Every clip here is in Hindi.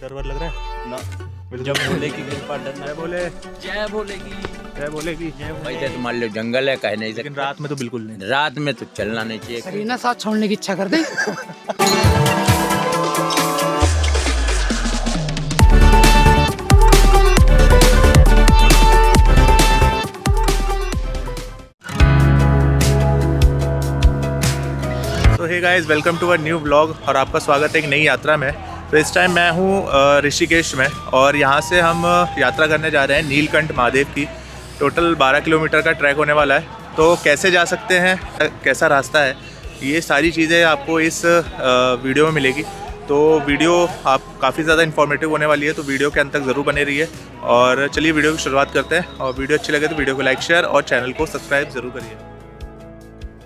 डर वर लग रहा है ना। बिल्कुल। जब बोलेगी कृपा डरना। जय बोले, जय बोलेगी। जय बोलेगी, जय भाई बोले। तो मान लो जंगल है, कह नहीं लेकिन सकते। रात में तो बिल्कुल नहीं। रात में तो चलना नहीं चाहिए। करीना साथ छोड़ने की इच्छा कर दे। तो hey guys, welcome to a new vlog और आपका स्वागत है एक नई यात्रा में। तो इस टाइम मैं हूँ ऋषिकेश में और यहाँ से हम यात्रा करने जा रहे हैं नीलकंठ महादेव की। टोटल 12 किलोमीटर का ट्रैक होने वाला है। तो कैसे जा सकते हैं, कैसा रास्ता है, ये सारी चीज़ें आपको इस वीडियो में मिलेगी। तो वीडियो आप काफ़ी ज़्यादा इन्फॉर्मेटिव होने वाली है, तो वीडियो के अंत तक ज़रूर बने रहिए। और चलिए वीडियो की शुरुआत करते हैं। और वीडियो अच्छी लगे तो वीडियो को लाइक, शेयर और चैनल को सब्सक्राइब ज़रूर करिए।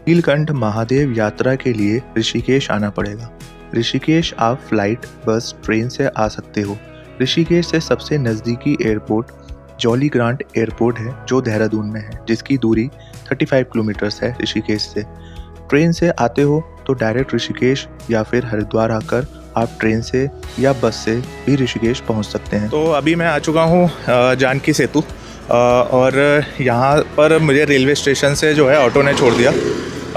नीलकंठ महादेव यात्रा के लिए ऋषिकेश आना पड़ेगा। ऋषिकेश आप फ्लाइट, बस, ट्रेन से आ सकते हो। ऋषिकेश से सबसे नज़दीकी एयरपोर्ट जॉली ग्रांट एयरपोर्ट है जो देहरादून में है, जिसकी दूरी 35 किलोमीटर्स है ऋषिकेश से। ट्रेन से आते हो तो डायरेक्ट ऋषिकेश या फिर हरिद्वार आकर आप ट्रेन से या बस से भी ऋषिकेश पहुंच सकते हैं। तो अभी मैं आ चुका हूँ जानकी सेतु और यहाँ पर मुझे रेलवे स्टेशन से जो है ऑटो ने छोड़ दिया।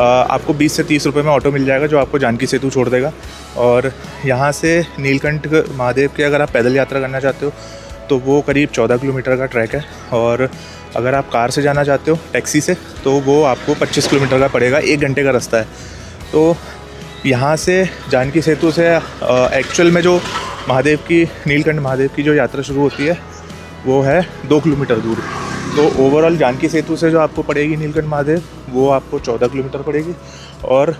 आपको 20 से 30 रुपए में ऑटो मिल जाएगा जो आपको जानकी सेतु छोड़ देगा। और यहाँ से नीलकंठ महादेव के अगर आप पैदल यात्रा करना चाहते हो तो वो करीब 14 किलोमीटर का ट्रैक है। और अगर आप कार से जाना चाहते हो टैक्सी से तो वो आपको 25 किलोमीटर का पड़ेगा, 1 घंटे का रास्ता है। तो यहाँ से जानकी सेतु से एक्चुअल में जो महादेव की नीलकंठ महादेव की जो यात्रा शुरू होती है वो है 2 किलोमीटर दूर। तो ओवरऑल जानकी सेतु से जो आपको पड़ेगी नीलकंठ महादेव वो आपको 14 किलोमीटर पड़ेगी। और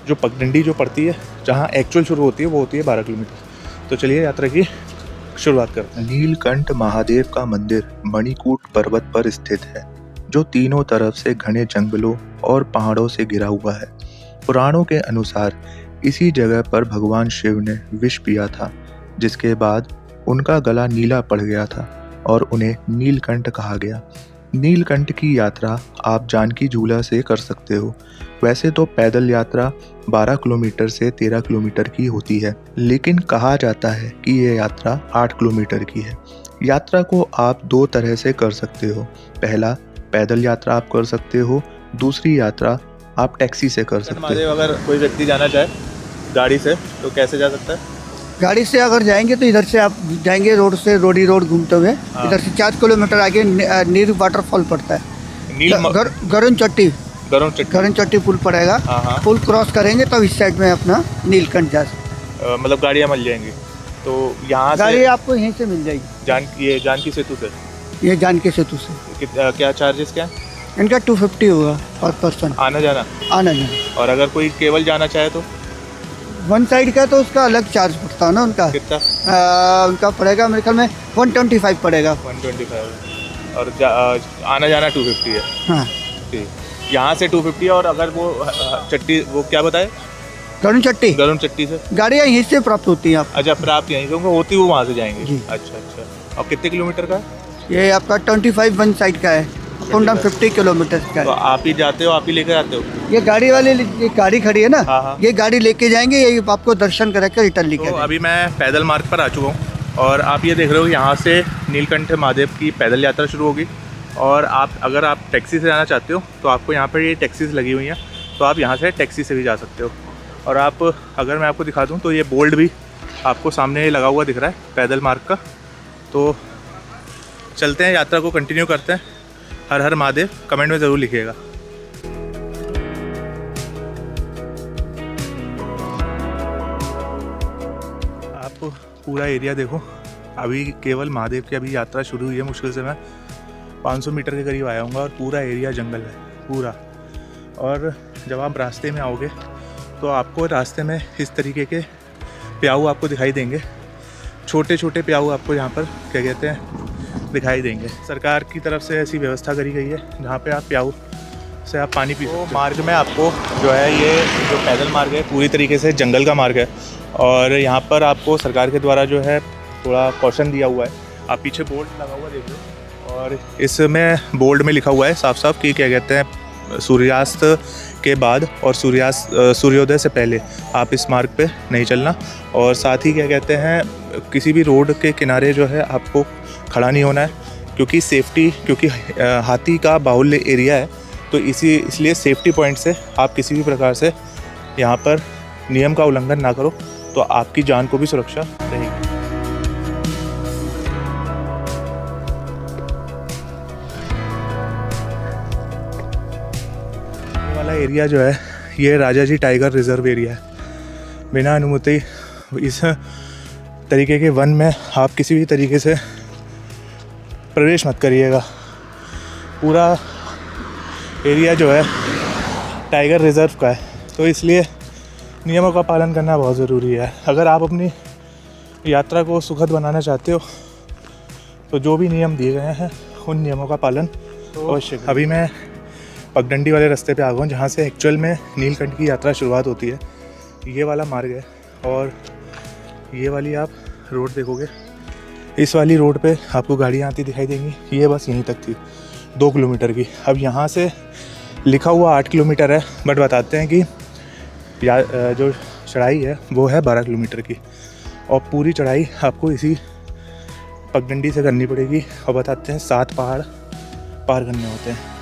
जो पगडंडी जो पड़ती है जहाँ एक्चुअल शुरू होती है वो होती है 12 किलोमीटर। तो चलिए यात्रा की शुरुआत करते हैं। नीलकंठ महादेव का मंदिर मणिकूट पर्वत पर स्थित है जो तीनों तरफ से घने जंगलों और पहाड़ों से घिरा हुआ है। पुराणों के अनुसार इसी जगह पर भगवान शिव ने विष पिया था, जिसके बाद उनका गला नीला पड़ गया था और उन्हें नीलकंठ कहा गया। नीलकंठ की यात्रा आप जानकी झूला से कर सकते हो। वैसे तो पैदल यात्रा 12 किलोमीटर से 13 किलोमीटर की होती है, लेकिन कहा जाता है कि ये यात्रा 8 किलोमीटर की है। यात्रा को आप 2 तरह से कर सकते हो। पहला, पैदल यात्रा आप कर सकते हो। दूसरी यात्रा आप टैक्सी से कर सकते हो। महादेव अगर कोई व्यक्ति जाना चाहे गाड़ी से तो कैसे जा सकता है? गाड़ी से अगर जाएंगे तो इधर से आप जाएंगे रोड से, रोडी रोड घूमते हुए। इधर से 4 किलोमीटर आगे नीर वाटरफॉल पड़ता है। गरुण चट्टी पुल पड़ेगा। पुल क्रॉस करेंगे तो इस साइड में अपना नीलकंठ जा सकते। मतलब गाड़ियाँ मिल जाएंगी। तो यहाँ से गाड़ी आपको यहीं से मिल जाएगी। ये जानकी सेतु से ये जानकी सेतु से। क्या चार्जेस क्या है इनका 250 होगा पर पर्सन आना जाना? और अगर कोई केवल जाना चाहे तो वन साइड का तो उसका अलग चार्ज पड़ता है ना उनका। कितना? उनका पड़ेगा मेरे ख्याल में 125 पड़ेगा। 125 और आना जाना 250 है। हाँ, ठीक। यहाँ से 250 है। और अगर वो चट्टी वो क्या बताए गरुण चट्टी से गाड़ियाँ यहीं से प्राप्त होती हैं आप। अच्छा, प्राप्त यहीं क्योंकि होती वो वहाँ से जाएंगे जी। अच्छा। और कितने किलोमीटर का है? ये आपका 25 वन साइड का है, 50 किलोमीटर का तो है। आप ही जाते हो, आप ही लेकर आते हो? ये गाड़ी वाले, ये गाड़ी खड़ी है ना। हाँ। ये गाड़ी लेके जाएंगे, ये आपको दर्शन कराकर रिटर्न लेके तो अभी मैं पैदल मार्ग पर आ चुका हूँ और आप ये देख रहे हो यहाँ से नीलकंठ महादेव की पैदल यात्रा शुरू होगी। और अगर आप टैक्सी से जाना चाहते हो तो आपको यहाँ पर ये टैक्सीज लगी हुई हैं, तो आप यहाँ से टैक्सी से भी जा सकते हो। और अगर मैं आपको दिखा दूँ तो ये बोर्ड भी आपको सामने लगा हुआ दिख रहा है पैदल मार्ग का। तो चलते हैं, यात्रा को कंटिन्यू करते हैं। हर हर महादेव कमेंट में ज़रूर लिखिएगा। आप पूरा एरिया देखो। अभी केवल महादेव की अभी यात्रा शुरू हुई है। मुश्किल से मैं 500 मीटर के करीब आया हूँ और पूरा एरिया जंगल है पूरा। और जब आप रास्ते में आओगे तो आपको रास्ते में इस तरीके के प्याऊ आपको दिखाई देंगे। छोटे छोटे प्याऊ आपको यहाँ पर क्या कहते हैं दिखाई देंगे। सरकार की तरफ से ऐसी व्यवस्था करी गई है जहाँ पे आप प्याऊ से आप पानी पी सकते हो। मार्ग में आपको जो है ये जो पैदल मार्ग है पूरी तरीके से जंगल का मार्ग है। और यहाँ पर आपको सरकार के द्वारा जो है थोड़ा कॉशन दिया हुआ है। आप पीछे बोर्ड लगा हुआ देख रहे हो और इसमें बोर्ड में लिखा हुआ है साफ साफ कि क्या कहते हैं सूर्यास्त के बाद और सूर्योदय से पहले आप इस मार्ग पे नहीं चलना। और साथ ही क्या कहते हैं, किसी भी रोड के किनारे जो है आपको खड़ा नहीं होना है, क्योंकि हाथी का बाहुल्य एरिया है, तो इसलिए सेफ्टी पॉइंट से आप किसी भी प्रकार से यहाँ पर नियम का उल्लंघन ना करो, तो आपकी जान को भी सुरक्षा रहेगी। ये वाला एरिया जो है ये राजाजी टाइगर रिजर्व एरिया है। बिना अनुमति इस तरीके के वन में आप किसी भी तरीके से प्रवेश मत करिएगा। पूरा एरिया जो है टाइगर रिजर्व का है, तो इसलिए नियमों का पालन करना बहुत ज़रूरी है। अगर आप अपनी यात्रा को सुखद बनाना चाहते हो तो जो भी नियम दिए गए हैं उन नियमों का पालन अवश्य। अभी मैं पगडंडी वाले रास्ते पे आ गया हूँ, जहाँ से एक्चुअल में नीलकंठ की यात्रा शुरुआत होती है। ये वाला मार्ग है और ये वाली आप रोड देखोगे, इस वाली रोड पे आपको गाड़ियाँ आती दिखाई देंगी। ये बस यहीं तक थी 2 किलोमीटर की। अब यहाँ से लिखा हुआ 8 किलोमीटर है, बट बताते हैं कि जो चढ़ाई है वो है 12 किलोमीटर की, और पूरी चढ़ाई आपको इसी पगडंडी से करनी पड़ेगी। और बताते हैं 7 पहाड़ पार करने होते हैं।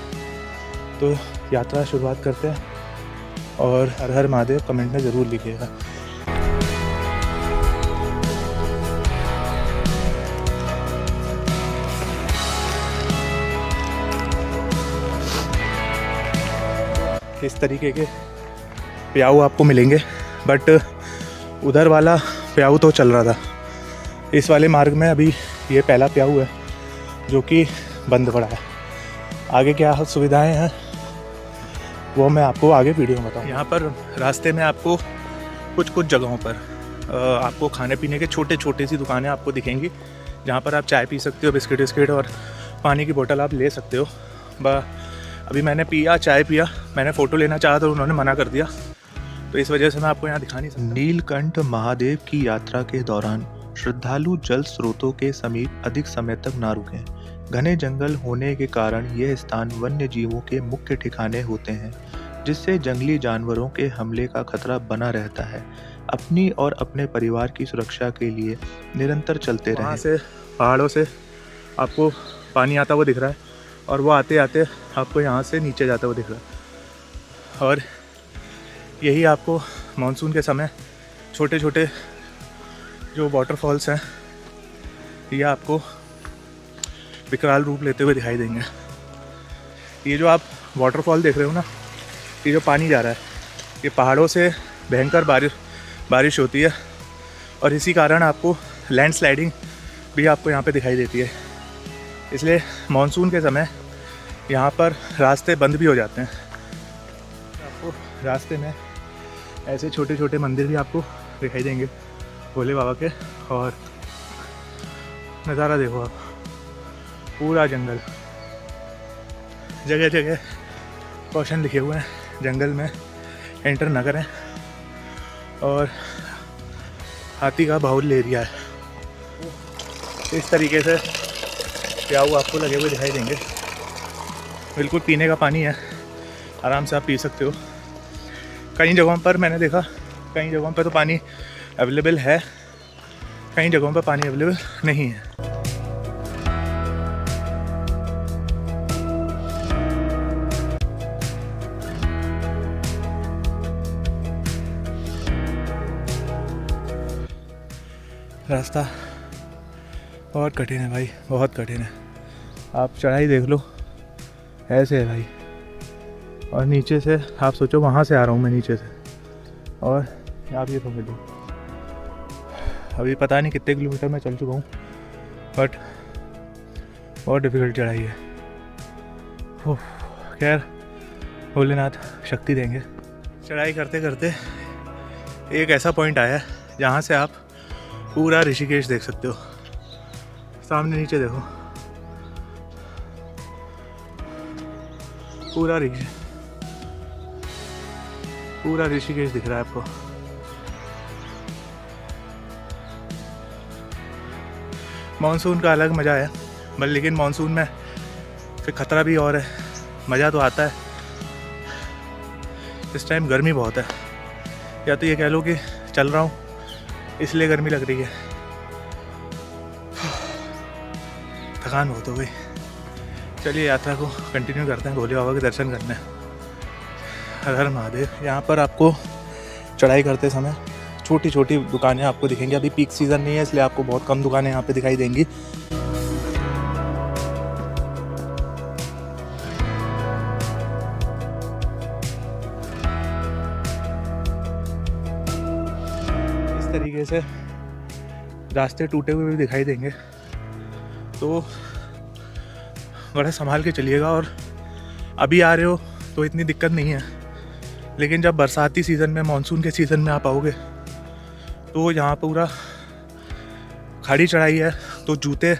तो यात्रा शुरुआत करते हैं, और हर हर महादेव कमेंट में ज़रूर लिखिएगा। इस तरीके के प्याऊ आपको मिलेंगे, बट उधर वाला प्याऊ तो चल रहा था। इस वाले मार्ग में अभी ये पहला प्याऊ है जो कि बंद पड़ा है। आगे क्या सुविधाएं हैं वो मैं आपको आगे वीडियो में बताऊँ। यहाँ पर रास्ते में आपको कुछ जगहों पर आपको खाने पीने के छोटे सी दुकानें आपको दिखेंगी, जहाँ पर आप चाय पी सकते हो, बिस्किट विस्किट और पानी की बोतल आप ले सकते हो। अभी मैंने चाय पिया, मैंने फ़ोटो लेना चाहा तो उन्होंने मना कर दिया, तो इस वजह से मैं आपको यहाँ दिखा नहीं सकता। नीलकंठ महादेव की यात्रा के दौरान श्रद्धालु जल स्रोतों के समीप अधिक समय तक ना रुकें। घने जंगल होने के कारण यह स्थान वन्य जीवों के मुख्य ठिकाने होते हैं, जिससे जंगली जानवरों के हमले का खतरा बना रहता है। अपनी और अपने परिवार की सुरक्षा के लिए निरंतर चलते रहें। वहाँ से पहाड़ों से आपको पानी आता हुआ दिख रहा है, और वो आते आते आपको यहाँ से नीचे जाता हुआ दिख रहा है। और यही आपको मानसून के समय छोटे छोटे जो वाटरफॉल्स हैं ये आपको विकराल रूप लेते हुए दिखाई देंगे। ये जो आप वाटरफॉल देख रहे हो ना, ये जो पानी जा रहा है, ये पहाड़ों से भयंकर बारिश होती है, और इसी कारण आपको लैंडस्लाइडिंग भी आपको यहाँ पे दिखाई देती है। इसलिए मानसून के समय यहाँ पर रास्ते बंद भी हो जाते हैं। आपको रास्ते में ऐसे छोटे छोटे मंदिर भी आपको दिखाई देंगे भोले बाबा के। और नज़ारा देखो आप, पूरा जंगल, जगह जगह कॉशन लिखे हुए हैं, जंगल में एंटर न करें, और हाथी का बाहुल्य एरिया है। इस तरीके से प्याऊ आपको लगे हुए दिखाई देंगे। बिल्कुल पीने का पानी है, आराम से आप पी सकते हो। कई जगहों पर मैंने देखा, कई जगहों पर तो पानी अवेलेबल है, कई जगहों पर पानी अवेलेबल नहीं है। रास्ता बहुत कठिन है भाई, बहुत कठिन है। आप चढ़ाई देख लो, ऐसे है भाई। और नीचे से आप सोचो, वहाँ से आ रहा हूँ मैं नीचे से, और आप ये समझ लो अभी पता नहीं कितने किलोमीटर मैं चल चुका हूँ, बट बहुत डिफ़िकल्ट चढ़ाई है। खैर भोलेनाथ शक्ति देंगे। चढ़ाई करते करते एक ऐसा पॉइंट आया है जहाँ से आप पूरा ऋषिकेश देख सकते हो। सामने नीचे देखो, पूरा ऋषिकेश दिख रहा है आपको। मानसून का अलग मज़ा है, बट लेकिन मानसून में फिर ख़तरा भी और है। मज़ा तो आता है, इस टाइम गर्मी बहुत है, या तो ये कह लो कि चल रहा हूँ इसलिए गर्मी लग रही है। थकान बहुत हो गई। चलिए यात्रा को कंटिन्यू करते हैं, भोले बाबा के दर्शन करने। हर हर महादेव। यहाँ पर आपको चढ़ाई करते समय छोटी छोटी दुकानें आपको दिखेंगी। अभी पीक सीज़न नहीं है इसलिए आपको बहुत कम दुकानें यहाँ पे दिखाई देंगी। इस तरीके से रास्ते टूटे हुए भी दिखाई देंगे, तो बड़ा संभाल के चलिएगा। और अभी आ रहे हो तो इतनी दिक्कत नहीं है, लेकिन जब बरसाती सीज़न में, मानसून के सीज़न में आप आओगे तो यहाँ पूरा खाड़ी चढ़ाई है, तो जूते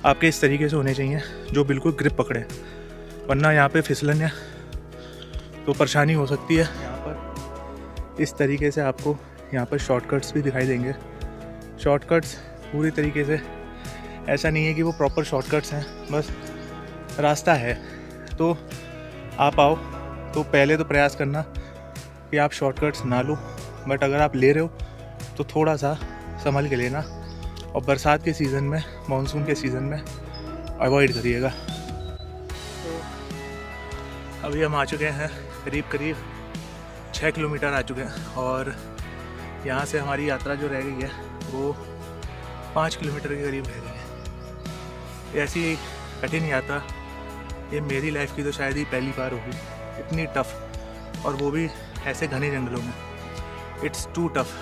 आपके इस तरीके से होने चाहिए जो बिल्कुल ग्रिप पकड़े, वरना यहाँ पे फिसलन है तो परेशानी हो सकती है। यहाँ पर इस तरीके से आपको यहाँ पर शॉर्टकट्स भी दिखाई देंगे। शॉर्टकट्स पूरी तरीके से ऐसा नहीं है कि वो प्रॉपर शॉर्टकट्स हैं, बस रास्ता है। तो आप आओ तो पहले तो प्रयास करना कि आप शॉर्टकट्स ना लो, बट अगर आप ले रहे हो तो थोड़ा सा संभल के लेना, और बरसात के सीज़न में, मानसून के सीज़न में अवॉइड करिएगा। तो अभी हम आ चुके हैं करीब 6 किलोमीटर आ चुके हैं, और यहाँ से हमारी यात्रा जो रह गई है वो 5 किलोमीटर के करीब रह गई है। ऐसी कठिन यात्रा ये मेरी लाइफ की तो शायद ही पहली बार होगी, इतनी टफ़, और वो भी ऐसे घने जंगलों में। It's too tough.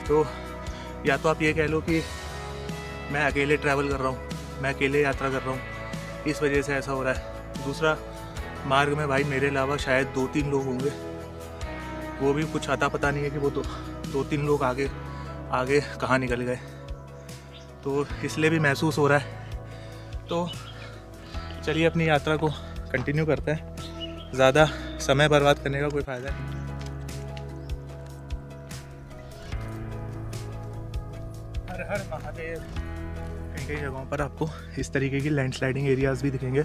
तो या तो आप ये कह लो कि मैं अकेले ट्रैवल कर रहा हूँ, मैं अकेले यात्रा कर रहा हूँ, इस वजह से ऐसा हो रहा है। दूसरा, मार्ग में भाई मेरे अलावा शायद 2-3 लोग होंगे, वो भी कुछ अता पता नहीं है कि वो तो 2-3 लोग आगे कहाँ निकल गए, तो इसलिए भी महसूस हो रहा है। तो चलिए अपनी यात्रा को कंटिन्यू करते हैं, ज़्यादा समय बर्बाद करने का कोई फ़ायदा नहीं। हर हर महादेव। कई जगहों पर आपको इस तरीके की लैंडस्लाइडिंग एरियाज़ भी दिखेंगे,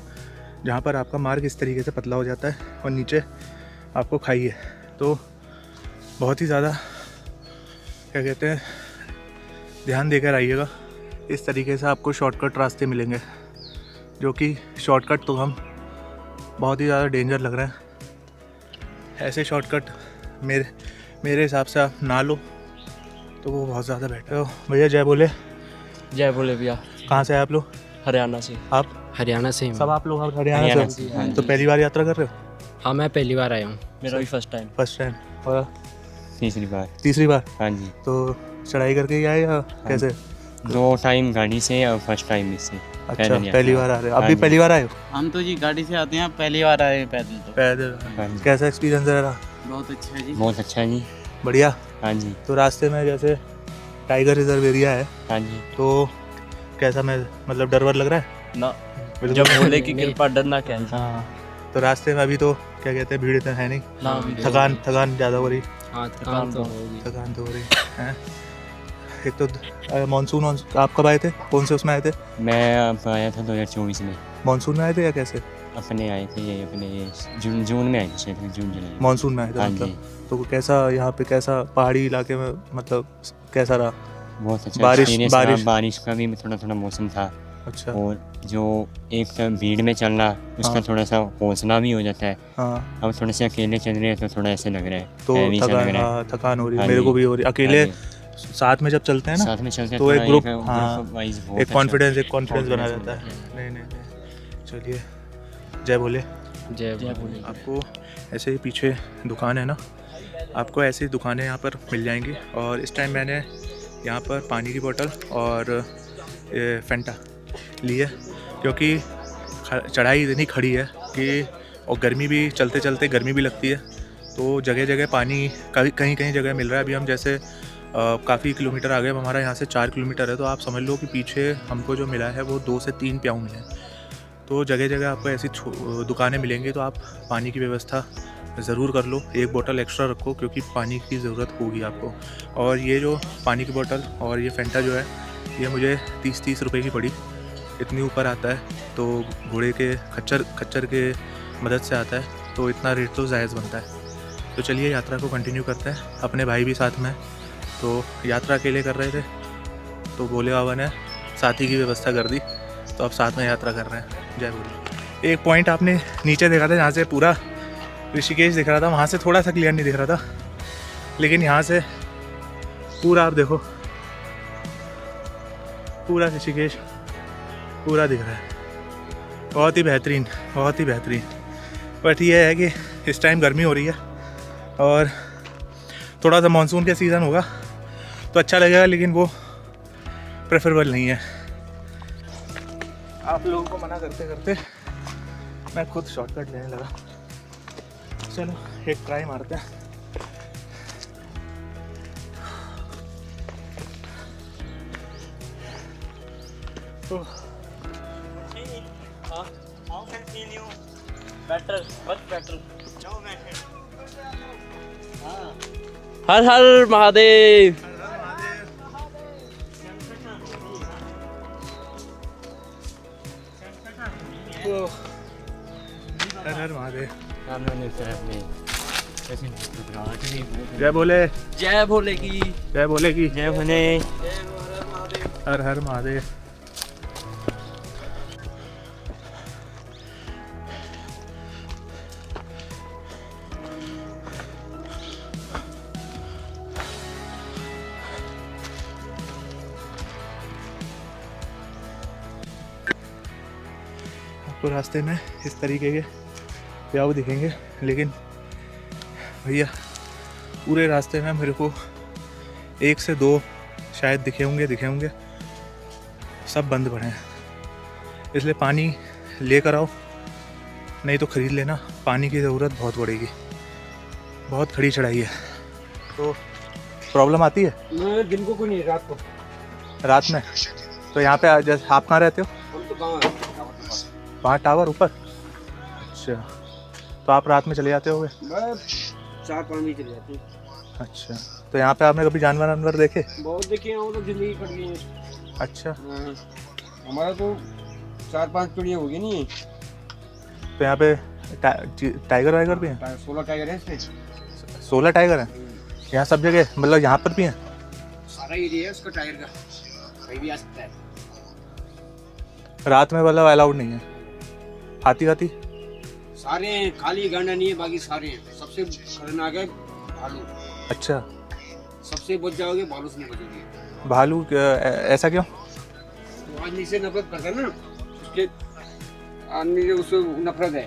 जहाँ पर आपका मार्ग इस तरीके से पतला हो जाता है और नीचे आपको खाई है। तो बहुत ही ज़्यादा क्या कहते हैं, ध्यान देकर आइएगा। इस तरीके से आपको शॉर्टकट रास्ते मिलेंगे, जो कि शॉर्टकट तो हम बहुत ही ज़्यादा डेंजर लग रहे हैं। ऐसे शॉर्टकट मेरे हिसाब से आप ना लो तो वो बहुत ज़्यादा बेटर है। भैया जय बोले। जय बोले भैया। कहाँ से आए आप लोग? हरियाणा से। आप? हरियाणा से ही सब आप लोग हरियाणा से? तो पहली बार यात्रा कर रहे हो? हाँ, मैं पहली बार आया हूँ, मेरा भी फर्स्ट टाइम। और तीसरी बार? हाँ जी। तो चढ़ाई करके ही आए या कैसे? 2 टाइम गाड़ी से और फर्स्ट टाइम इससे। अच्छा, पहली बार आ रहे हो? अब भी पहली बार आए हो? हम तो जी गाड़ी से आते हैं, पहली बार आए पैदल। तो पैदल कैसा एक्सपीरियंस रहा? बहुत अच्छा है जी। बहुत अच्छा है जी। बढ़िया। हाँ जी। तो रास्ते में जैसे टाइगर रिजर्व एरिया है, हाँ जी, तो कैसा, मैं मतलब डर वर लग रहा है ना? बिल्कुल। जब भोले की कृपा, डरना क्या है। हाँ, तो रास्ते में अभी तो क्या कहते हैं, भीड़ इतना है नहीं, थकान ज़्यादा हो रही? हाँ, थकान तो हो रही है। एक तो मानसून आप कब आए थे, कौन से उसमें आए थे? मैं अब आया था 2024 में। मानसून में आए थे या कैसे? अपने आए थे, ये अपने जून में आए थे शायद, जून जुलाई। मानसून में आए थे हाँ मतलब। जी। तो कैसा यहाँ पे, कैसा पहाड़ी इलाके में, मतलब कैसा रहा? बहुत अच्छा। बारिश का भी थोड़ा मौसम था। अच्छा। और जो एक तो भीड़ में चलना, उसका हाँ। थोड़ा सा हौसला भी हो जाता है। हाँ। अब थोड़े से अकेले चल रहे हैं तो थोड़ा ऐसे लग रहा है, तो हैवी सा लग रहा है। थकान हो रही है, हाँ मेरे जी। को भी हो रही है। अकेले हाँ साथ में जब चलते हैं ना, साथ में चलते तो हैं, एक ग्रुप, वाइज एक कॉन्फिडेंस बना रहता है। नहीं। चलिए जय बोले। जय बोले। आपको ऐसे ही पीछे दुकान है ना, आपको ऐसी दुकानें यहाँ पर मिल जाएंगी। और इस टाइम मैंने यहाँ पर पानी की बोतल और फेंटा ली है, क्योंकि चढ़ाई इतनी खड़ी है कि, और गर्मी भी, चलते चलते गर्मी भी लगती है, तो जगह जगह पानी कहीं जगह मिल रहा है। अभी हम जैसे काफ़ी किलोमीटर आगे, हमारा यहाँ से 4 किलोमीटर है, तो आप समझ लो कि पीछे हमको जो मिला है वो 2 से 3 प्याऊ मिले। तो जगह जगह आपको ऐसी दुकानें मिलेंगी, तो आप पानी की व्यवस्था ज़रूर कर लो, एक बोतल एक्स्ट्रा रखो, क्योंकि पानी की ज़रूरत होगी आपको। और ये जो पानी की बोतल और ये फेंटा जो है, ये मुझे 30 रुपए की पड़ी। इतनी ऊपर आता है, तो घोड़े के खच्चर के मदद से आता है, तो इतना रेट तो जायज़ बनता है। तो चलिए यात्रा को कंटिन्यू करते हैं। अपने भाई भी साथ में हैं, तो यात्रा अकेले कर रहे थे, तो भोले बाबा ने साथी की व्यवस्था कर दी, तो अब साथ में यात्रा कर रहे हैं। जय भोले। एक पॉइंट आपने नीचे देखा था जहाँ से पूरा ऋषिकेश दिख रहा था, वहाँ से थोड़ा सा क्लियर नहीं दिख रहा था, लेकिन यहाँ से पूरा आप देखो, पूरा ऋषिकेश पूरा दिख रहा है। बहुत ही बेहतरीन, बहुत ही बेहतरीन। बट ये है कि इस टाइम गर्मी हो रही है और थोड़ा सा मानसून का सीज़न होगा तो अच्छा लगेगा, लेकिन वो प्रेफरेबल नहीं है। आप लोगों को मना करते करते मैं खुद शॉर्टकट लेने लगा। चलो एक ट्राई मारते हैं। तो हर हर महादेव। हर हर महादेव। जय भोले, जय भोले की, जय भोले की, जय भोले। हर हर महादेव। आपको रास्ते में इस तरीके के प्याऊ दिखेंगे, लेकिन भैया पूरे रास्ते में मेरे को 1 से 2 शायद दिखे होंगे, सब बंद पड़े हैं। इसलिए पानी लेकर आओ, नहीं तो ख़रीद लेना। पानी की ज़रूरत बहुत पड़ेगी, बहुत खड़ी चढ़ाई है, तो प्रॉब्लम आती है। दिन को कोई नहीं, रात को। रात में तो यहाँ पे जैसे आप कहाँ रहते हो? हम तो गाँव वहाँ टावर ऊपर। अच्छा, तो आप रात में चले जाते होगे? 4-5 बजे चले जाते हैं। अच्छा, तो यहाँ पे आपने कभी जानवर देखे? बहुत देखे हैं, वो तो जिंदगी कट गई है। अच्छा, हमारा तो 4-5 चिड़िया होगी नहीं। तो यहाँ पे टाइगर वाइगर भी हैं? 16 टाइगर है इसमें। 16 टाइगर हैं यहाँ सब जगह, मतलब यहाँ पर भी हैं? सारा एरिया है उसका टाइगर का, कहीं भी आ सकता है। रात में मतलब अलाउड नहीं है? हाथी सारे हैं, खाली गांडा नहीं है, बाकी सारे हैं। सबसे खतरनाक है भालू। अच्छा, सबसे बच जाओगे, भालू से नहीं बचोगे। भालू ऐसा क्यों? वो आदमी से नफरत करता है ना, उसके आदमी से उससे नफरत है।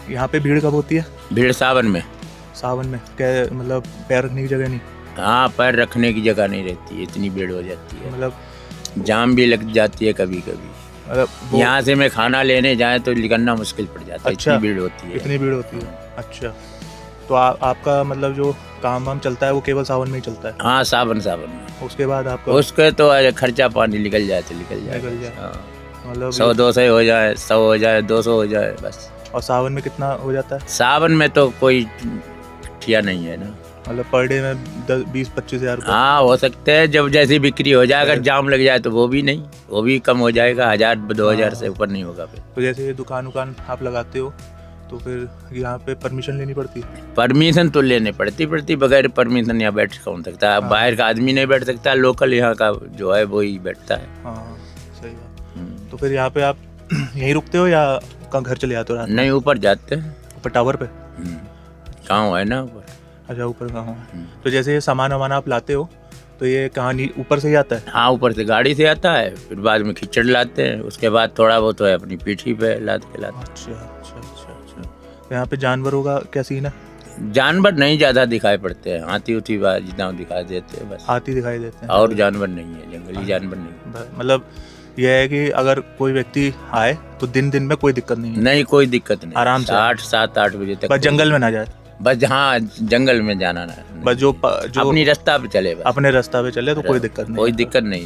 यहाँ पे भीड़ कब होती है? भीड़ सावन में। सावन में क्या मतलब पैर रखने की जगह नहीं? हाँ, पैर रखने की जगह नहीं रहती है, इतनी भीड़ हो जाती है। मतलब जाम भी लग जाती है कभी कभी। मतलब यहाँ से मैं खाना लेने जाए तो निकलना मुश्किल पड़ जाता है। अच्छा, इतनी भीड़ होती है। इतनी भीड़ होती है। अच्छा, तो आपका मतलब जो काम वाम चलता है वो केवल सावन में ही चलता है? हाँ, सावन में। उसके बाद आपका उसके तो खर्चा पानी निकल जाए तो निकल जाए। हाँ, मतलब 100-200 हो जाए, 100 हो जाए, 200 हो जाए बस। और सावन में कितना हो जाता है? सावन में तो कोई ठिया नहीं है ना, मतलब पर डे में 20-25 हज़ार? हाँ, हो सकते हैं जब जैसी बिक्री हो जाए। अगर जाम लग जाए तो वो भी नहीं, वो भी कम हो जाएगा। 1000-2000 से ऊपर नहीं होगा फिर। तो जैसे ये दुकान आप लगाते हो तो फिर यहाँ पे परमिशन लेनी पड़ती है? परमिशन तो लेने पड़ती बगैर परमिशन यहाँ बैठ कौन सकता है? बाहर का आदमी नहीं बैठ सकता, लोकल यहाँ का जो है वही बैठता है। हाँ, सही बात। तो फिर यहाँ पे आप यहीं रुकते हो या कहाँ घर चले जाते हो? नहीं, ऊपर जाते हैं, ऊपर टावर पे? गाँव है ना ऊपर। अच्छा, ऊपर गाँव है। तो जैसे ये सामान वामान आप लाते हो तो ये कहाँ ऊपर से ही आता है? हाँ, ऊपर से गाड़ी से आता है, फिर बाद में खिचड़ लाते हैं, उसके बाद थोड़ा बहुत तो है अपनी पीठी पे लाद के लाते हैं। अच्छा अच्छा अच्छा अच्छा। तो यहाँ पे जानवरों का क्या सीन है? जानवर नहीं ज़्यादा दिखाई पड़ते हैं, हाथी उथी जितना दिखाई देते हैं बस। हाथी दिखाई देते हैं और जानवर नहीं है, जंगली जानवर नहीं। मतलब यह है कि अगर कोई व्यक्ति आए तो दिन में कोई दिक्कत नहीं है? नहीं, कोई दिक्कत नहीं, आराम से 7-8 बजे तक। बस जंगल में ना जाए? बस जहाँ जंगल में जाना ना, बस जो अपनी रास्ता पे चले बस, अपने रास्ता पे चले तो कोई दिक्कत नहीं। कोई दिक्कत नहीं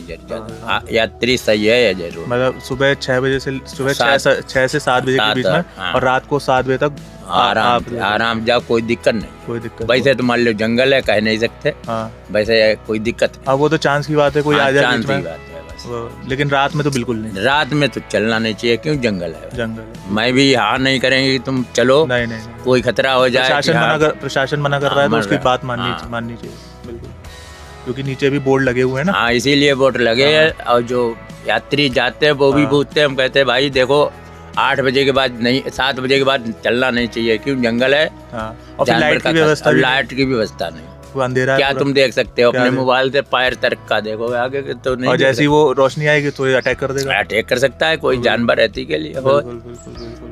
यात्री सही है या जरूर। मतलब सुबह 6 बजे से सुबह 6 से 7 बजे के बीच में, हाँ। और रात को 7 बजे तक आराम जाओ, कोई दिक्कत नहीं। कोई दिक्कत वैसे तो मान लो जंगल है, कह नहीं सकते, हाँ। वैसे कोई दिक्कत नहीं। अब वो तो चांस की बात है, कोई आ जाए चांस बीच की में, बात है बस। लेकिन रात में तो बिल्कुल नहीं। रात में तो चलना नहीं चाहिए, क्यों जंगल है। जंगल मैं भी हाँ नहीं करेंगे कि तुम चलो, नहीं, कोई खतरा हो जाए। प्रशासन मना कर रहा है तो उसकी बात माननी चाहिए बिल्कुल, क्योंकि नीचे भी बोर्ड लगे हुए हैं ना। हाँ, इसीलिए बोर्ड लगे हैं। और जो यात्री जाते हैं वो भी पूछते हैं, हम कहते हैं भाई देखो 8 बजे के बाद नहीं, 7 बजे के बाद चलना नहीं चाहिए, क्यों जंगल है। और फिर लाइट की व्यवस्था नहीं, वो अंधेरा क्या तुम देख सकते हो अपने मोबाइल से पैर तक का देखोगे, आगे तो नहीं। और जैसी वो रोशनी आएगी तो ये अटैक कर देगा, अटैक कर सकता है कोई जानवर रहती के लिए हो।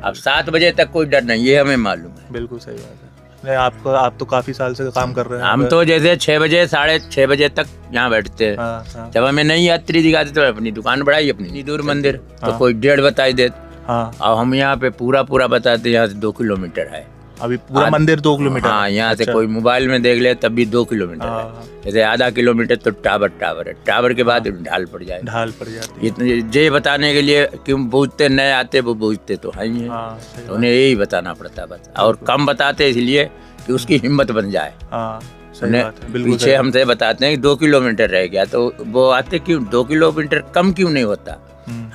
अब 7 बजे तक कोई डर नहीं, ये हमें मालूम है। बिल्कुल सही बात है। नहीं, आप तो काफी साल से काम कर रहे हैं। हम तो जैसे 6 बजे 6:30 बजे तक यहाँ बैठते हैं। जब हमें नई यात्री दिखाते तो अपनी दुकान बढ़ाई, अपनी दूर मंदिर तो कोई 1.5 बताई देते। और हम यहाँ पे पूरा बताते, यहाँ से 2 किलोमीटर है। अभी पूरा मंदिर 2 किलोमीटर। हाँ, यहाँ से कोई मोबाइल में देख ले तब भी 2 किलोमीटर है। जैसे आधा किलोमीटर तो टावर है, टावर के बाद ढाल पड़ जाती है। ये बताने के लिए क्यों पूछते, नए आते वो पूछते तो है ही है, तो उन्हें यही बताना पड़ता बस। और कम बताते इसलिए कि उसकी हिम्मत बन जाए। पीछे हमसे बताते हैं कि 2 किलोमीटर रह गया, तो वो आते क्यों 2 किलोमीटर कम क्यों नहीं होता।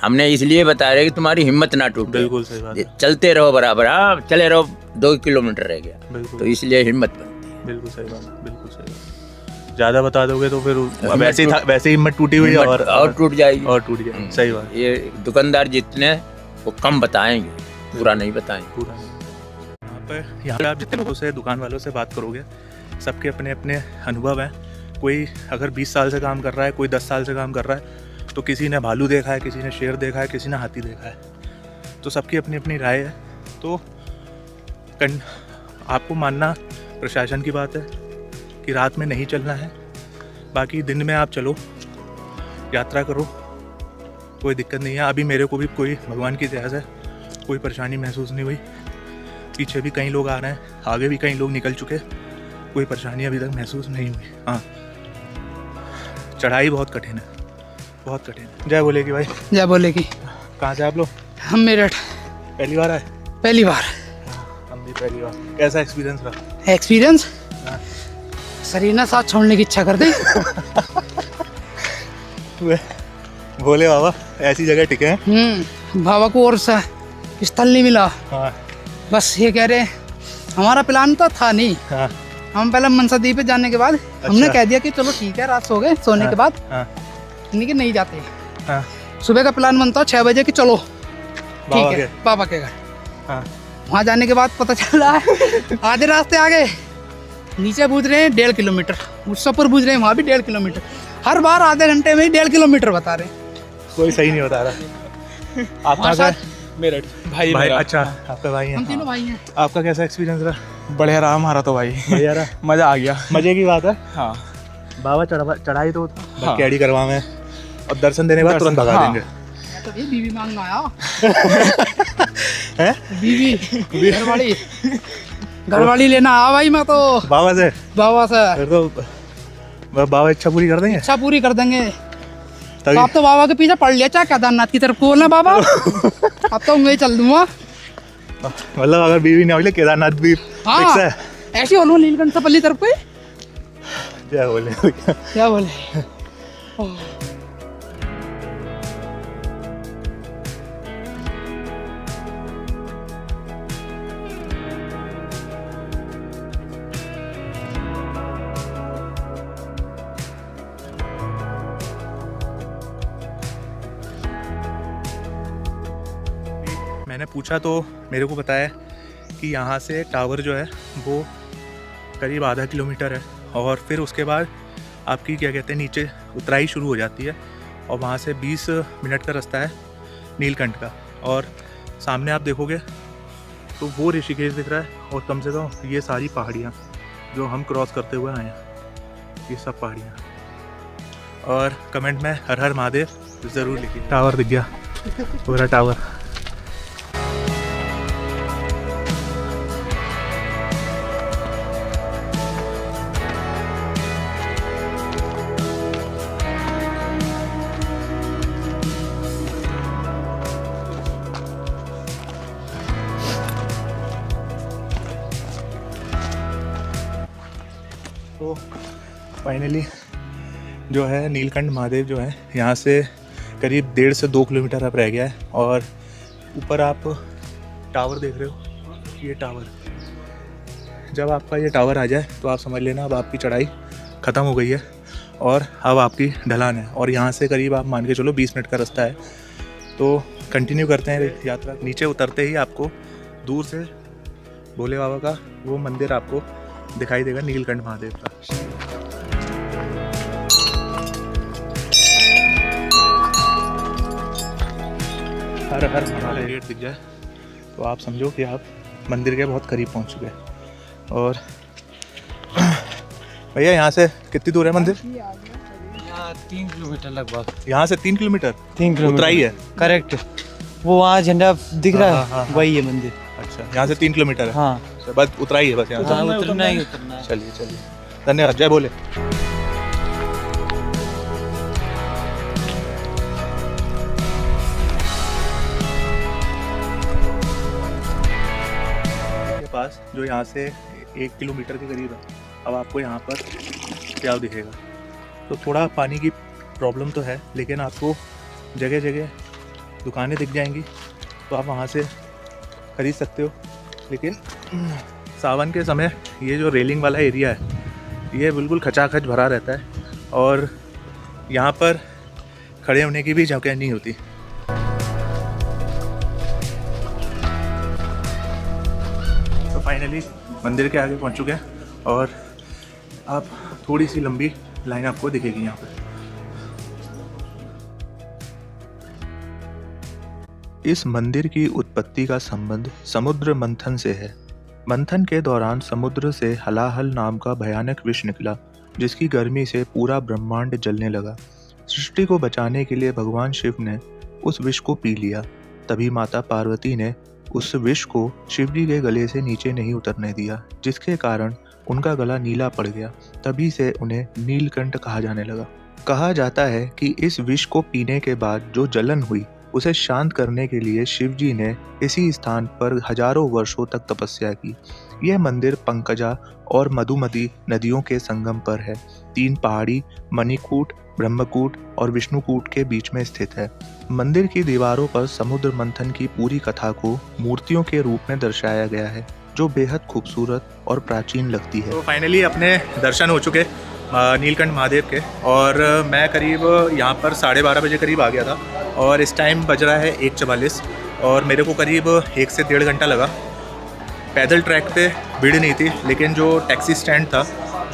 हमने इसलिए बता रहे कि तुम्हारी हिम्मत ना टूटे, बिल्कुल सही बात है। चलते रहो बराबर, हाँ चले रहो, 2 किलोमीटर रह गया तो इसलिए हिम्मत बनती है। बिल्कुल सही बात, बिल्कुल सही बात। ज्यादा बता दोगे तो फिर वैसे ही हिम्मत टूटी हुई है और टूट जाएगी, सही बात। ये दुकानदार जितने वो कम बताएंगे, पूरा नहीं बताएंगे। यहाँ पे आप जितने लोगों से, दुकान वालों से बात करोगे, सबके अपने अपने अनुभव हैं। कोई अगर 20 साल से काम कर रहा है, कोई 10 साल से काम कर रहा है, तो किसी ने भालू देखा है, किसी ने शेर देखा है, किसी ने हाथी देखा है, तो सबकी अपनी अपनी राय है। तो आपको मानना प्रशासन की बात है कि रात में नहीं चलना है, बाकी दिन में आप चलो, यात्रा करो, कोई दिक्कत नहीं है। अभी मेरे को भी कोई, भगवान की दया से कोई परेशानी महसूस नहीं हुई। पीछे भी कई लोग आ रहे हैं, आगे भी कई लोग निकल चुके, कोई परेशानी अभी तक महसूस नहीं हुई। हाँ, चढ़ाई बहुत कठिन है, बहुत कठिन है। जय बोलेगी भाई। जय बोलेगी। कहाँ से आप लोग? हम मेरठ। पहली बार आए? पहली बार। हम भी पहली बार। कैसा एक्सपीरियंस रहा? एक्सपीरियंस शरीर ना साथ छोड़ने की इच्छा कर दे। भोले बाबा ऐसी जगह टिके हैं। बाबा को और सा स्थल नहीं मिला। हाँ। बस ये कह रहे, हमारा प्लान तो था नहीं। हाँ। हम पहले मनसा दी पे जाने के बाद हमने कह दिया कि चलो ठीक है, रात सो गए, सोने के बाद नहीं जाते। सुबह का प्लान बनता 6 बजे की, चलो ठीक है पापा के घर। वहाँ जाने के बाद पता चला है आधे रास्ते आ गए, नीचे बूझ रहे हैं 1.5 किलोमीटर, उससे ऊपर बूझ रहे हैं वहाँ भी 1.5 किलोमीटर। हर बार आधे घंटे में ही 1.5 किलोमीटर बता रहे हैं। कोई सही नहीं बता रहा। आपका मेरठ भाई, अच्छा आपका भाई है? हम तीनों भाई हैं। आपका कैसा एक्सपीरियंस रहा? बढ़िया रहा हमारा तो भाई, बढ़िया रहा। मजा आ गया। मजे की बात है। हाँ, बाबा चढ़ाई तो कैडी करवा में, और दर्शन देने के बाद तुरंत भगा देंगे। तो ये बीवी मांगना आया है? बीवी घरवाली लेना आ भाई। मैं तो बाबा से फिर तो बाबा इच्छा पूरी कर देंगे। इच्छा पूरी कर देंगे। आप तो बाबा के पीछे पड़ लिया, चाहे केदारनाथ की तरफ बोलना बाबा। अब तो मैं चल दूंगा। मतलब अगर बीवी ना मिले केदारनाथ भी फिक्स है। ऐसी बोलो नीलकंठ से पल्ली तरफ पे। क्या बोले मैंने पूछा तो मेरे को बताया कि यहाँ से टावर जो है वो करीब आधा किलोमीटर है, और फिर उसके बाद आपकी क्या कहते हैं नीचे उतराई शुरू हो जाती है, और वहाँ से 20 मिनट का रास्ता है नीलकंठ का। और सामने आप देखोगे तो वो ऋषिकेश दिख रहा है, और कम से कम ये सारी पहाड़ियाँ जो हम क्रॉस करते हुए आए हैं, ये सब पहाड़ियाँ। और कमेंट में हर हर महादेव ज़रूर लिखिए। टावर दिख गया, पूरा टावर। फाइनली जो है नीलकंठ महादेव जो है यहाँ से करीब 1.5 से 2 किलोमीटर अब रह गया है। और ऊपर आप टावर देख रहे हो, ये टावर, जब आपका ये टावर आ जाए तो आप समझ लेना अब आपकी चढ़ाई ख़त्म हो गई है और अब आपकी ढलान है। और यहाँ से करीब आप मान के चलो 20 मिनट का रास्ता है। तो कंटिन्यू करते हैं यात्रा। नीचे उतरते ही आपको दूर से भोले बाबा का वो मंदिर आपको दिखाई देगा, नीलकंठ महादेव का। हर हर महादेव गेट दिख जाए तो आप समझो कि आप मंदिर के बहुत करीब पहुंच चुके हैं। और भैया यहाँ से कितनी दूर है मंदिर? 3 किलोमीटर लगभग। यहाँ से 3 किलोमीटर? 3 किलोमीटर उतराई है, करेक्ट। वो वहाँ झंडा दिख रहा है, वही है मंदिर। अच्छा, यहाँ से 3 किलोमीटर है? हाँ, बस उतराई है, बस यहाँ से उतरना ही उतरना है। चलिए चलिए, धन्यवाद, जय भोले। के पास जो यहाँ से 1 किलोमीटर के करीब है, अब आपको यहाँ पर प्याव दिखेगा। तो थोड़ा पानी की प्रॉब्लम तो है, लेकिन आपको जगह जगह दुकानें दिख जाएंगी तो आप वहाँ से खरीद सकते हो। लेकिन सावन के समय ये जो रेलिंग वाला एरिया है ये बिल्कुल खचाखच भरा रहता है और यहाँ पर खड़े होने की भी जगह नहीं होती। तो फाइनली मंदिर के आगे पहुँच चुके हैं और अब थोड़ी सी लंबी लाइन आपको दिखेगी यहाँ पर। इस मंदिर की उत्पत्ति का संबंध समुद्र मंथन से है। मंथन के दौरान समुद्र से हलाहल नाम का भयानक विष निकला, जिसकी गर्मी से पूरा ब्रह्मांड जलने लगा। सृष्टि को बचाने के लिए भगवान शिव ने उस विष को पी लिया। तभी माता पार्वती ने उस विष को शिवजी के गले से नीचे नहीं उतरने दिया, जिसके कारण उनका गला नीला पड़ गया। तभी से उन्हें नीलकंठ कहा जाने लगा। कहा जाता है कि इस विष को पीने के बाद जो जलन हुई उसे शांत करने के लिए शिवजी ने इसी स्थान पर हजारों वर्षों तक तपस्या की। यह मंदिर पंकजा और मधुमती नदियों के संगम पर है। 3 पहाड़ी मणिकूट, ब्रह्मकूट और विष्णुकूट के बीच में स्थित है। मंदिर की दीवारों पर समुद्र मंथन की पूरी कथा को मूर्तियों के रूप में दर्शाया गया है, जो बेहद खूबसूरत और प्राचीन लगती है। तो फाइनली अपने दर्शन हो चुके नीलकंठ महादेव के, और मैं करीब यहाँ पर 12:30 बजे करीब आ गया था और इस टाइम बज रहा है 1:44 और मेरे को करीब 1 से 1.5 घंटा लगा। पैदल ट्रैक पे भीड़ नहीं थी, लेकिन जो टैक्सी स्टैंड था,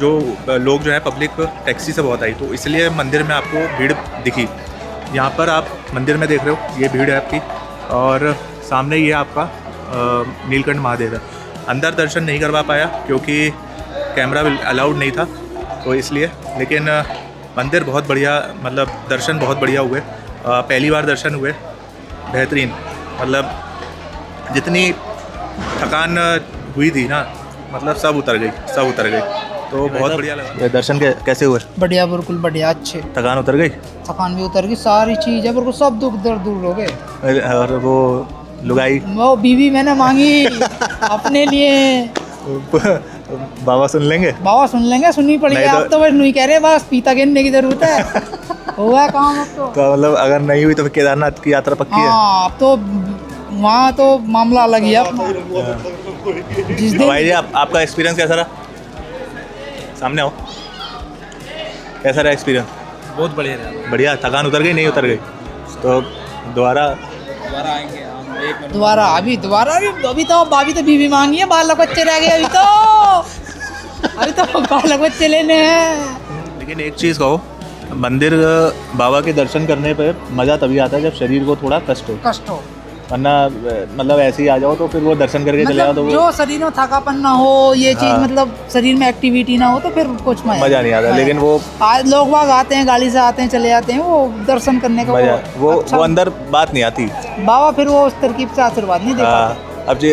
जो लोग जो है पब्लिक टैक्सी से बहुत आई, तो इसलिए मंदिर में आपको भीड़ दिखी। यहाँ पर आप मंदिर में देख रहे हो ये भीड़ है आपकी, और सामने ये आपका नीलकंठ महादेव है। अंदर दर्शन नहीं करवा पाया क्योंकि कैमरा अलाउड नहीं था, तो इसलिए। लेकिन मंदिर बहुत बढ़िया, मतलब दर्शन बहुत बढ़िया हुए। पहली बार दर्शन हुए, बेहतरीन। मतलब जितनी थकान हुई थी ना, मतलब सब उतर गई। तो बहुत बढ़िया लगा। ये दर्शन के कैसे हुए? बढ़िया, बिल्कुल बढ़िया, अच्छे। थकान उतर गई? थकान भी उतर गई, सारी चीज़ है, बिल्कुल सब दुख दर्द दूर हो गए। और वो लुगाई, वो बीवी मैंने मांगी अपने लिए। बाबा सुन लेंगे? बाबा सुन लेंगे, सुननी पड़ेगी। आप तो बस नहीं कह रहे, बस पीता गिनने की जरूरत है। हुआ काम अब तो मतलब अगर नहीं हुई तो फिर केदारनाथ की यात्रा पक्की है? हाँ, अब तो वहाँ तो मामला अलग ही है। जिस दिन भाई जी, आपका एक्सपीरियंस कैसा रहा? सामने आओ, कैसा रहा एक्सपीरियंस? बहुत बढ़िया रहा। बढ़िया। थकान उतर गई? नहीं उतर गई? तो दोबारा आएंगे हम। दोबारा अभी तो बीवी मांगी है, बालक बच्चे रह गए अभी तो बालक बच्चे लेने हैं। लेकिन एक चीज़ कहो, मंदिर बाबा के दर्शन करने पर मज़ा तभी आता है जब शरीर को थोड़ा कष्ट हो। वरना मतलब ऐसे ही आ जाओ तो फिर वो दर्शन करके चले जाओ तो वो जो शरीर में थकापन ना हो, ये चीज़ मतलब शरीर में एक्टिविटी ना हो तो फिर कुछ मज़ा नहीं आता। लेकिन वो आज लोग बाग आते हैं, गाड़ी से आते हैं, चले जाते हैं, वो दर्शन करने का मजा, वो अच्छा, वो अंदर बात नहीं आती। बाबा फिर वो उस तरकीब से आशीर्वाद नहीं देता। अब जो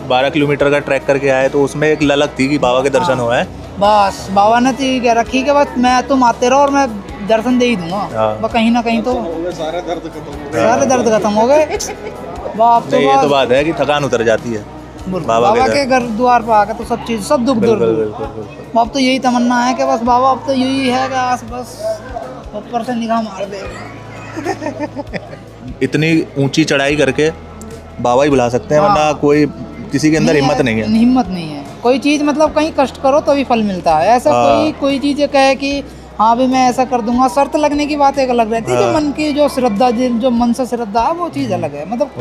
12 किलोमीटर का ट्रैक करके आए तो उसमें एक ललक थी कि बाबा के दर्शन हो है। बस बाबा ने तो कह रखी कि बस मैं तुम आते रहो और मैं दर्शन दे ही दूंगा। बस कहीं ना कहीं तो सारे दर्द खत्म हो गए। बाप तो ये तो बात है कि थकान उतर जाती है। बाबा के घर द्वार पर आकर तो सब चीज़, सब दुख दूर। अब तो यही तमन्ना है कि बस बाबा, अब तो यही है कि बस ऊपर से निगाह मार दे। इतनी ऊंची चढ़ाई करके बाबा ही बुला सकते हैं, वरना कोई किसी के अंदर हिम्मत नहीं है। हिम्मत नहीं है कोई चीज़, मतलब कहीं कष्ट करो तभी फल मिलता है। ऐसा कोई चीज़ कहे कि हाँ भी मैं ऐसा कर दूंगा, शर्त लगने की बात एक अलग रहती है। जो मन की जो श्रद्धा, जो मन से श्रद्धा है वो चीज़ अलग है। मतलब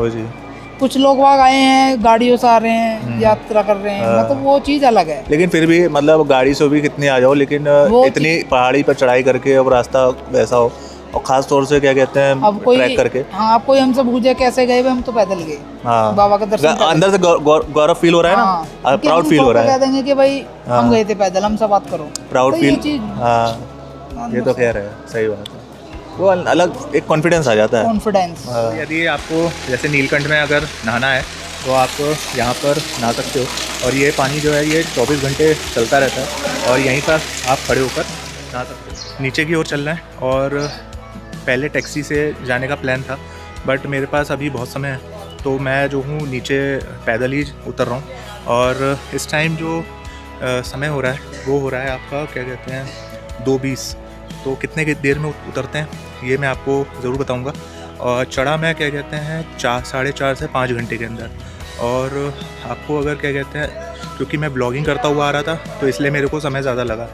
कुछ लोग वहाँ आए हैं गाड़ियों से आ रहे हैं, यात्रा कर रहे हैं, मतलब वो चीज़ अलग है। लेकिन फिर भी मतलब गाड़ी से भी कितने आ जाओ, लेकिन इतनी पहाड़ी पर चढ़ाई करके अब रास्ता वैसा हो, और खास तौर से क्या कहते हैं अब कोई ट्रैक करके। हाँ, अब कोई हमसे पूछे कैसे गए, हम तो पैदल गए। हाँ, बाबा का दर्शन अंदर से गौरव फील हो रहा है ना, प्राउड फील हो रहा है। कह देंगे कि भाई हम गए थे पैदल, हमसे बात करो, प्राउड फील। हाँ, ये तो खैर है, सही बात है। वो अलग एक कॉन्फिडेंस आ जाता है, कॉन्फिडेंस। यदि आपको जैसे नीलकंठ में अगर नहाना है तो आप यहाँ पर नहा सकते हो, और ये पानी जो है ये 24 घंटे चलता रहता है, और यहीं पर आप खड़े होकर नहा सकते हो। नीचे की ओर चलना है, और पहले टैक्सी से जाने का प्लान था, बट मेरे पास अभी बहुत समय है, तो मैं जो हूँ नीचे पैदल ही उतर रहा हूँ। और इस टाइम जो समय हो रहा है वो हो रहा है आपका क्या कहते हैं 2:20। तो कितने की देर में उतरते हैं ये मैं आपको ज़रूर बताऊंगा। और चढ़ा मैं क्या कहते हैं 4-4.5 से 5 घंटे के अंदर। और आपको अगर क्या कहते हैं, क्योंकि मैं ब्लॉगिंग करता हुआ आ रहा था तो इसलिए मेरे को समय ज़्यादा लगा।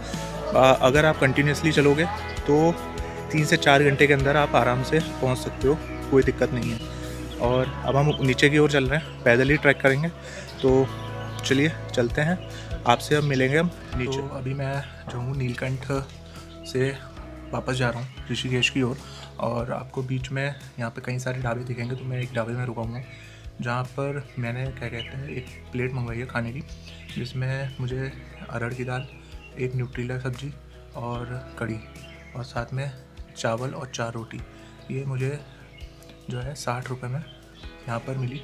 अगर आप कंटिन्यूसली चलोगे तो 3 से 4 घंटे के अंदर आप आराम से पहुंच सकते हो, कोई दिक्कत नहीं है। और अब हम नीचे की ओर चल रहे हैं, पैदल ही ट्रैक करेंगे, तो चलिए चलते हैं, आपसे अब मिलेंगे हम नीचे। तो अभी मैं जो हूँ नीलकंठ से वापस जा रहा हूँ ऋषिकेश की ओर, और आपको बीच में यहाँ पे कई सारे ढाबे दिखेंगे, तो मैं एक ढाबे में रुकाऊंगा जहाँ पर मैंने क्या कहते हैं एक प्लेट मंगवाई है खाने की, जिसमें मुझे अरहर की दाल, एक न्यूट्रीला सब्जी और कढ़ी, और साथ में चावल और 4 रोटी। ये मुझे जो है 60 रुपये में यहाँ पर मिली।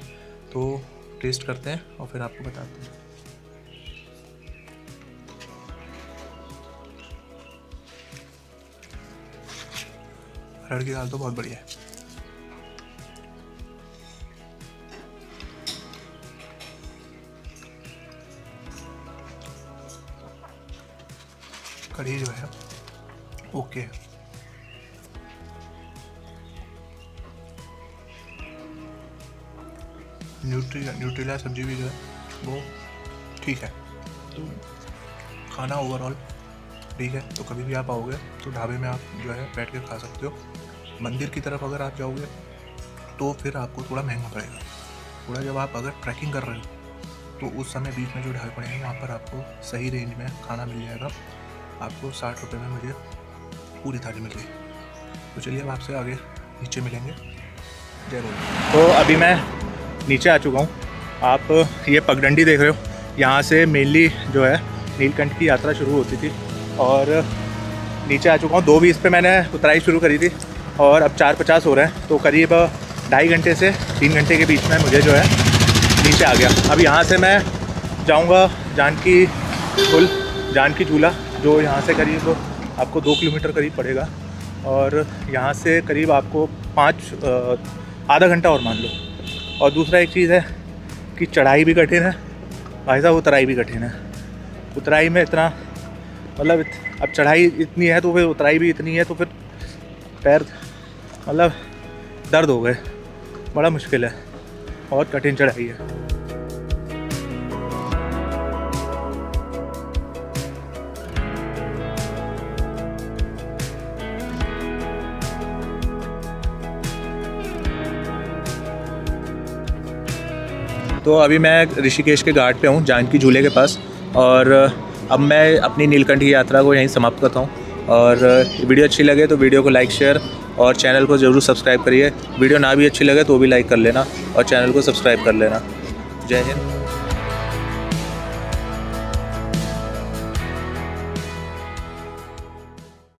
तो टेस्ट करते हैं और फिर आपको बताते हैं। अरहर की दाल तो बहुत बढ़िया है। कढ़ी जो है ओके है। न्यूट्रीला सब्जी भी जो है वो ठीक है। तो खाना ओवरऑल ठीक है। तो कभी भी आप आओगे तो ढाबे में आप जो है बैठ के खा सकते हो। मंदिर की तरफ अगर आप जाओगे तो फिर आपको थोड़ा महंगा पड़ेगा। थोड़ा जब आप अगर ट्रैकिंग कर रहे हो तो उस समय बीच में जो ढाबे पड़ेंगे वहाँ पर आपको सही रेंज में खाना मिल जाएगा। आपको 60 रुपये में मुझे पूरी थाली मिल गई। तो चलिए अब आपसे आगे नीचे मिलेंगे। जय बोल। तो अभी मैं नीचे आ चुका हूँ। आप ये पगडंडी देख रहे हो, यहाँ से मेनली जो है नीलकंठ की यात्रा शुरू होती थी, और नीचे आ चुका हूँ। 2:20 पे मैंने उतराई शुरू करी थी और अब 4:50 हो रहे हैं। तो करीब 2.5 घंटे से 3 घंटे के बीच में मुझे जो है नीचे आ गया। अब यहाँ से मैं जाऊँगा जानकी झूला, जो यहाँ से करीब आपको 2 किलोमीटर करीब पड़ेगा, और यहाँ से करीब आपको आधा घंटा और मान लो। और दूसरा एक चीज़ है कि चढ़ाई भी कठिन है भाई साहब, उतराई भी कठिन है। उतराई में इतना मतलब अब चढ़ाई इतनी है तो फिर उतराई भी इतनी है, तो फिर पैर मतलब दर्द हो गए। बड़ा मुश्किल है, बहुत कठिन चढ़ाई है। तो अभी मैं ऋषिकेश के घाट पे हूँ, जानकी झूले के पास, और अब मैं अपनी नीलकंठ की यात्रा को यहीं समाप्त करता हूँ। और वीडियो अच्छी लगे तो वीडियो को लाइक, शेयर और चैनल को ज़रूर सब्सक्राइब करिए। वीडियो ना भी अच्छी लगे तो भी लाइक कर लेना और चैनल को सब्सक्राइब कर लेना। जय हिंद।